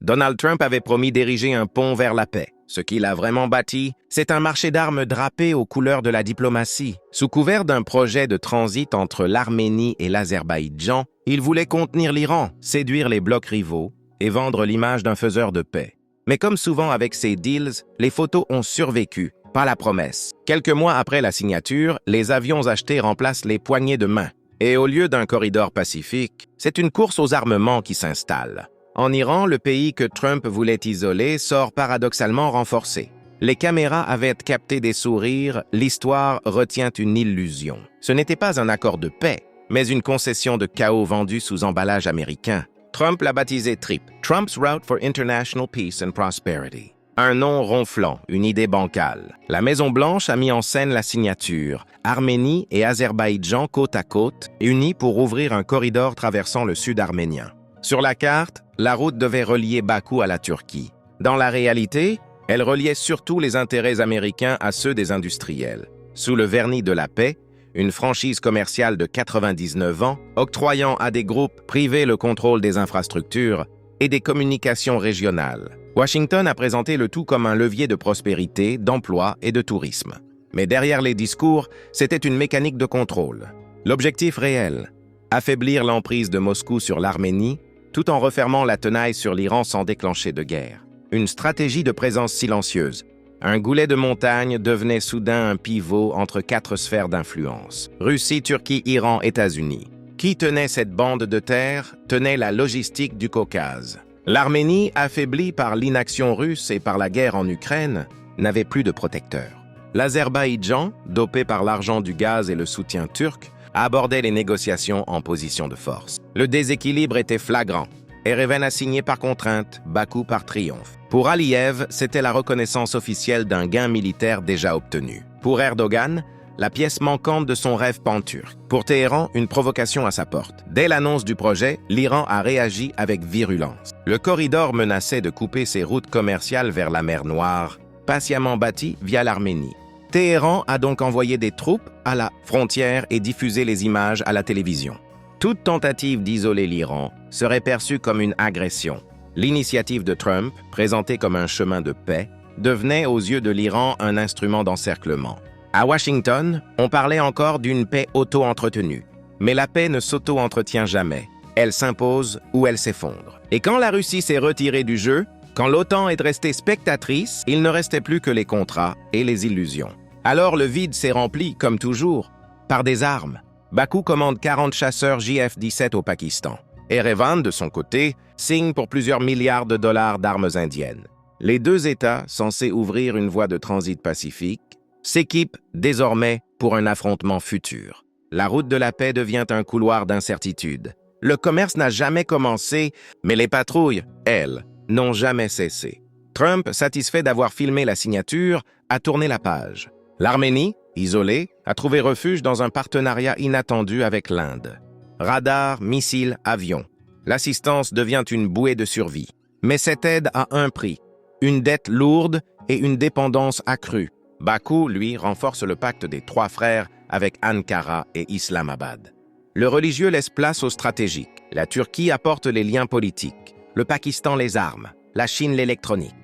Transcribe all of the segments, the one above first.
Donald Trump avait promis d'ériger un pont vers la paix. Ce qu'il a vraiment bâti, c'est un marché d'armes drapé aux couleurs de la diplomatie. Sous couvert d'un projet de transit entre l'Arménie et l'Azerbaïdjan, il voulait contenir l'Iran, séduire les blocs rivaux et vendre l'image d'un faiseur de paix. Mais comme souvent avec ces deals, les photos ont survécu, pas la promesse. Quelques mois après la signature, les avions achetés remplacent les poignées de main. Et au lieu d'un corridor pacifique, c'est une course aux armements qui s'installe. En Iran, le pays que Trump voulait isoler sort paradoxalement renforcé. Les caméras avaient capté des sourires, l'histoire retient une illusion. Ce n'était pas un accord de paix, mais une concession de chaos vendue sous emballage américain. Trump l'a baptisé TRIP, Trump's Route for International Peace and Prosperity. Un nom ronflant, une idée bancale. La Maison-Blanche a mis en scène la signature. Arménie et Azerbaïdjan côte à côte, unis pour ouvrir un corridor traversant le sud arménien. Sur la carte, la route devait relier Bakou à la Turquie. Dans la réalité, elle reliait surtout les intérêts américains à ceux des industriels. Sous le vernis de la paix, une franchise commerciale de 99 ans, octroyant à des groupes privés le contrôle des infrastructures et des communications régionales. Washington a présenté le tout comme un levier de prospérité, d'emploi et de tourisme. Mais derrière les discours, c'était une mécanique de contrôle. L'objectif réel, affaiblir l'emprise de Moscou sur l'Arménie, tout en refermant la tenaille sur l'Iran sans déclencher de guerre. Une stratégie de présence silencieuse. Un goulet de montagne devenait soudain un pivot entre 4 sphères d'influence. Russie, Turquie, Iran, États-Unis. Qui tenait cette bande de terre tenait la logistique du Caucase. L'Arménie, affaiblie par l'inaction russe et par la guerre en Ukraine, n'avait plus de protecteur. L'Azerbaïdjan, dopé par l'argent du gaz et le soutien turc, abordait les négociations en position de force. Le déséquilibre était flagrant. Erevan a signé par contrainte, Bakou par triomphe. Pour Aliyev, c'était la reconnaissance officielle d'un gain militaire déjà obtenu. Pour Erdogan, la pièce manquante de son rêve pan-turc. Pour Téhéran, une provocation à sa porte. Dès l'annonce du projet, l'Iran a réagi avec virulence. Le corridor menaçait de couper ses routes commerciales vers la mer Noire, patiemment bâties via l'Arménie. Téhéran a donc envoyé des troupes à la frontière et diffusé les images à la télévision. Toute tentative d'isoler l'Iran serait perçue comme une agression. L'initiative de Trump, présentée comme un chemin de paix, devenait aux yeux de l'Iran un instrument d'encerclement. À Washington, on parlait encore d'une paix auto-entretenue. Mais la paix ne s'auto-entretient jamais. Elle s'impose ou elle s'effondre. Et quand la Russie s'est retirée du jeu, quand l'OTAN est restée spectatrice, il ne restait plus que les contrats et les illusions. Alors le vide s'est rempli, comme toujours, par des armes. Bakou commande 40 chasseurs JF-17 au Pakistan. Erevan, de son côté, signe pour plusieurs milliards de dollars d'armes indiennes. Les deux États, censés ouvrir une voie de transit pacifique, s'équipent désormais pour un affrontement futur. La route de la paix devient un couloir d'incertitude. Le commerce n'a jamais commencé, mais les patrouilles, elles, n'ont jamais cessé. Trump, satisfait d'avoir filmé la signature, a tourné la page. L'Arménie, isolée, a trouvé refuge dans un partenariat inattendu avec l'Inde. Radars, missiles, avions. L'assistance devient une bouée de survie. Mais cette aide a un prix, une dette lourde et une dépendance accrue. Bakou, lui, renforce le pacte des 3 frères avec Ankara et Islamabad. Le religieux laisse place au stratégique. La Turquie apporte les liens politiques, le Pakistan les armes, la Chine l'électronique.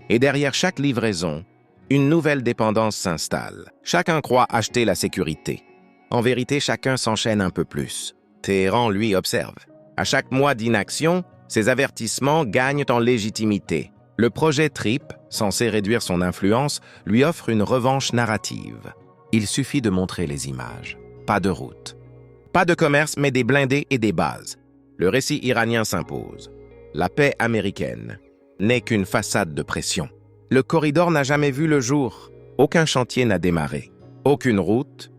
Et derrière chaque livraison, une nouvelle dépendance s'installe. Chacun croit acheter la sécurité. En vérité, chacun s'enchaîne un peu plus. Téhéran, lui, observe. À chaque mois d'inaction, ses avertissements gagnent en légitimité. Le projet TRIP, censé réduire son influence, lui offre une revanche narrative. Il suffit de montrer les images. Pas de route. Pas de commerce, mais des blindés et des bases. Le récit iranien s'impose. La paix américaine n'est qu'une façade de pression. Le corridor n'a jamais vu le jour. Aucun chantier n'a démarré. Aucune route,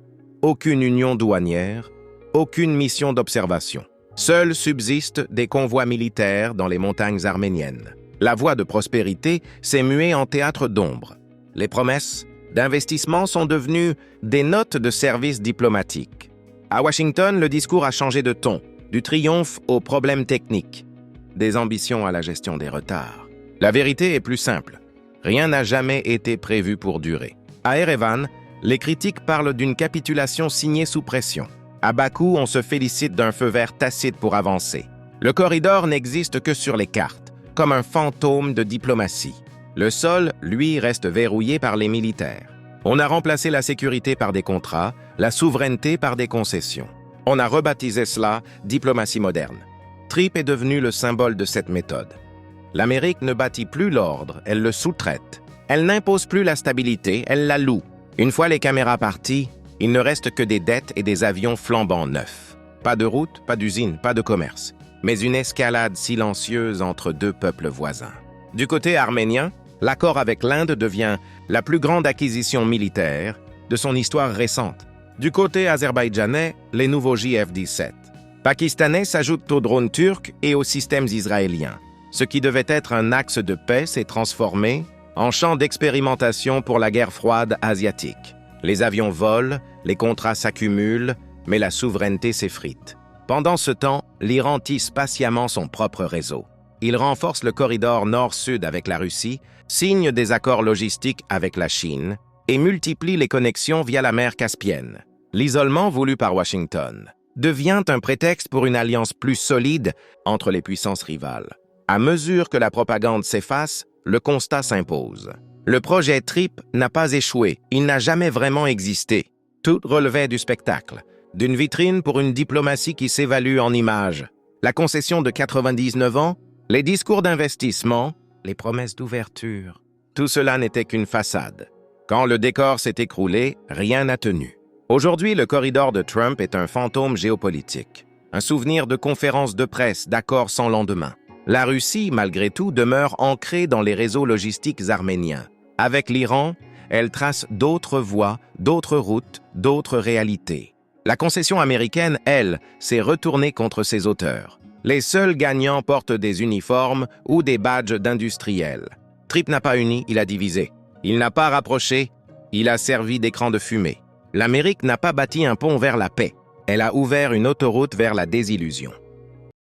aucune union douanière, aucune mission d'observation. Seuls subsistent des convois militaires dans les montagnes arméniennes. La voie de prospérité s'est muée en théâtre d'ombre. Les promesses d'investissement sont devenues des notes de service diplomatique. À Washington, le discours a changé de ton, du triomphe aux problèmes techniques, des ambitions à la gestion des retards. La vérité est plus simple. Rien n'a jamais été prévu pour durer. À Erevan, les critiques parlent d'une capitulation signée sous pression. À Bakou, on se félicite d'un feu vert tacite pour avancer. Le corridor n'existe que sur les cartes. comme un fantôme de diplomatie. Le sol, lui, reste verrouillé par les militaires. On a remplacé la sécurité par des contrats, la souveraineté par des concessions. On a rebaptisé cela diplomatie moderne. Trip est devenu le symbole de cette méthode. L'Amérique ne bâtit plus l'ordre, elle le sous-traite. Elle n'impose plus la stabilité, elle la loue. Une fois les caméras parties, il ne reste que des dettes et des avions flambant neufs. Pas de route, pas d'usine, pas de commerce, mais une escalade silencieuse entre deux peuples voisins. Du côté arménien, l'accord avec l'Inde devient la plus grande acquisition militaire de son histoire récente. Du côté azerbaïdjanais, les nouveaux JF-17. Pakistanais s'ajoutent aux drones turcs et aux systèmes israéliens. Ce qui devait être un axe de paix s'est transformé en champ d'expérimentation pour la guerre froide asiatique. Les avions volent, les contrats s'accumulent, mais la souveraineté s'effrite. Pendant ce temps, l'Iran tisse patiemment son propre réseau. Il renforce le corridor nord-sud avec la Russie, signe des accords logistiques avec la Chine et multiplie les connexions via la mer Caspienne. L'isolement voulu par Washington devient un prétexte pour une alliance plus solide entre les puissances rivales. À mesure que la propagande s'efface, le constat s'impose. Le projet Trip n'a pas échoué, il n'a jamais vraiment existé. Tout relevait du spectacle, d'une vitrine pour une diplomatie qui s'évalue en images. La concession de 99 ans, les discours d'investissement, les promesses d'ouverture. Tout cela n'était qu'une façade. Quand le décor s'est écroulé, rien n'a tenu. Aujourd'hui, le corridor de Trump est un fantôme géopolitique, un souvenir de conférences de presse, d'accords sans lendemain. La Russie, malgré tout, demeure ancrée dans les réseaux logistiques arméniens. Avec l'Iran, elle trace d'autres voies, d'autres routes, d'autres réalités. La concession américaine, elle, s'est retournée contre ses auteurs. Les seuls gagnants portent des uniformes ou des badges d'industriels. Trip n'a pas uni, il a divisé. Il n'a pas rapproché, il a servi d'écran de fumée. L'Amérique n'a pas bâti un pont vers la paix. Elle a ouvert une autoroute vers la désillusion.